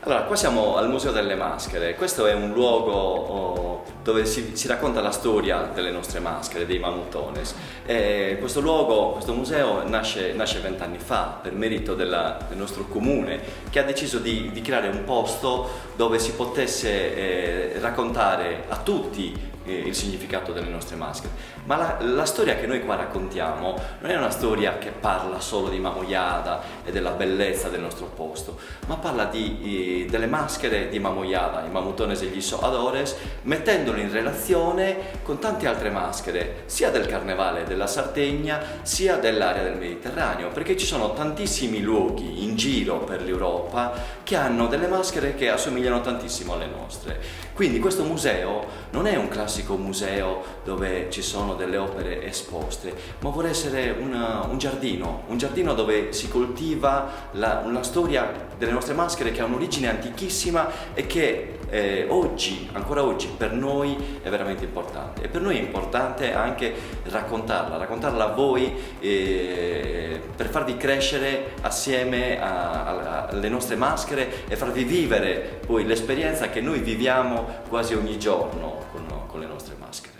Allora, qua siamo al Museo delle Maschere. Questo è un luogo dove si racconta la storia delle nostre maschere, dei Mamutones. Questo luogo, questo museo nasce 20 anni fa per merito del nostro comune, che ha deciso di creare un posto dove si potesse raccontare a tutti il significato delle nostre maschere. Ma la storia che noi qua raccontiamo non è una storia che parla solo di Mamo Jada e della bellezza del nostro posto, ma parla delle maschere di Mamo Jada, i Mamutones e gli Soadores, mettendole in relazione con tante altre maschere, sia del carnevale della Sardegna, sia dell'area del Mediterraneo, perché ci sono tantissimi luoghi in giro per l'Europa che hanno delle maschere che assomigliano tantissimo alle nostre. Quindi questo museo non è un classico museo dove ci sono delle opere esposte, ma vuole essere un giardino dove si coltiva una storia delle nostre maschere che ha un'origine antichissima e che ancora oggi per noi è veramente importante. E per noi è importante anche raccontarla a voi per farvi crescere assieme alle nostre maschere e farvi vivere poi l'esperienza che noi viviamo quasi ogni giorno con le nostre maschere.